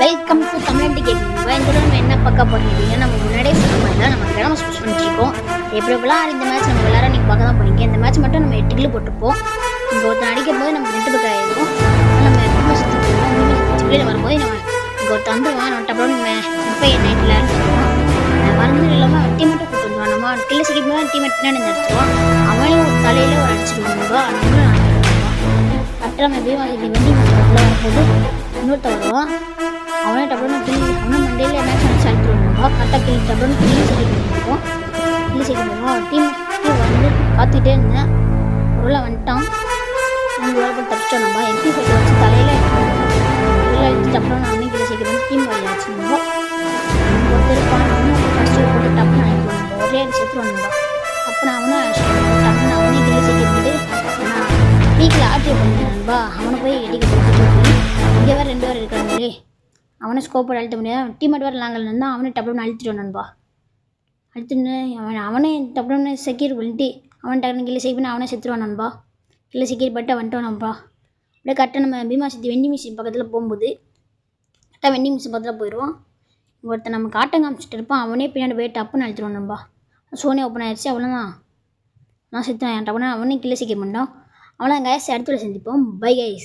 Welcome to தமிழ்நாட்டு gaming. இந்த நம்ம என்ன பார்க்க போறீங்க? நம்ம முன்னாடியே சொன்ன மாதிரி தான் நம்ம கிராம ஸ்பெஷ் பண்ணிருக்கோம். எப்படிலாம் இந்த மேட்ச் நம்ம எல்லாரும் நீங்கள் பார்க்க தான் போறீங்க. இந்த மேட்ச் மட்டும் நம்ம 8 கிலோ போட்டுப்போம். இங்கே ஒருத்தர் அடிக்கும் போது நம்ம 2 பக்கம் ஆயிடும். நம்ம ரொம்ப சுற்றி போவோம். வரும்போது நம்ம இங்கே ஒருத்தர் வந்துடுவான். நம்ம டப்பறம் நம்ம இப்போ நைட்டில் அடிச்சிடுவோம். மருந்து இல்லாமல் வட்டி மட்டும் கூட்டு வந்துடுவான். நம்ம கிலோ சீக்கிரம் போது டீம் பின்னாடி அடிச்சிடுவான். அவனையும் ஒரு தலையில் ஒரு அடிச்சிடுவாங்க. கரெக்டாக நம்ம எப்படி வண்டி வரும்போது இன்னொருத்த வருவான். அவனே டப்புன்னு கிளி அவனும் மண்டையில் என்ன செலுத்து வருவான். கரெக்டாக கிளி டப்புன்னு கிளி செய்வோம். கிளி செய்ய போவோம். டீம் வந்து காத்துக்கிட்டே இருந்தேன். ஒரு வந்துட்டான். அவங்க வேலை தப்பிச்சிட்டோம். நம்ம எம்பி ஃபைட்டை வச்சு தலையில் உள்ள அழிச்சு அப்புறம் நான் அவனே கிளி செய்யணும். டீம் வழி ஆச்சுருந்தோம். ஒருத்தர் ஃபஸ்ட்டு போட்டு டப்புன்னு அனுப்பிடுவோம். ஒரே சேர்த்து வந்தோம். அப்புறம் அவனை டப்புன்னு அவனே கிளி செய்யிட்டு நான் வீக்கில் ஆட்சி பண்ணிடுறான்பா. அவனை போய் எடிக்க போட்டு இங்கே வேறு 2 பேர் இருக்காங்களே. அவனை ஸ்கோப்போட அழுத்த முடியாது. டீமேட் வேறு நாங்கள் இருந்தால் அவனை டப்புன்னு அழுத்திட்டு நண்பா. அழுத்துன்னு அவனே டப்புன்னு செக்யூர் பண்ணிட்டு அவன் டக்குனு கிள்ளி செக் பண்ணி அவனே செத்துருவான் நண்பா. கிள்ளி செக்யூர் பண்ணிட்டு வந்துட்டோம் நண்பா. அப்படியே கரெக்டாக நம்ம பீமா சக்தி வெண்டி மிஷின் பக்கத்தில் போகும்போது கரெக்டாக வெண்டி மிஷின் பக்கத்தில் போயிடுவோம். ஒருத்தர் நம்ம காட்டம் காமிச்சிட்டு இருப்பான். அவனே பின்னாடி போய் டப்புன்னு அழுத்துருவான் நண்பா. சோனி ஓப்பன் ஆயிடுச்சு. அவ்வளோதான், நான் செத்துவேன். டப்புன்னு அவனே கிள்ளி செக்யூர் பண்ணிட்டோம். அவ்வளோ கைஸ், அடுத்த சந்திப்போம். Bye guys.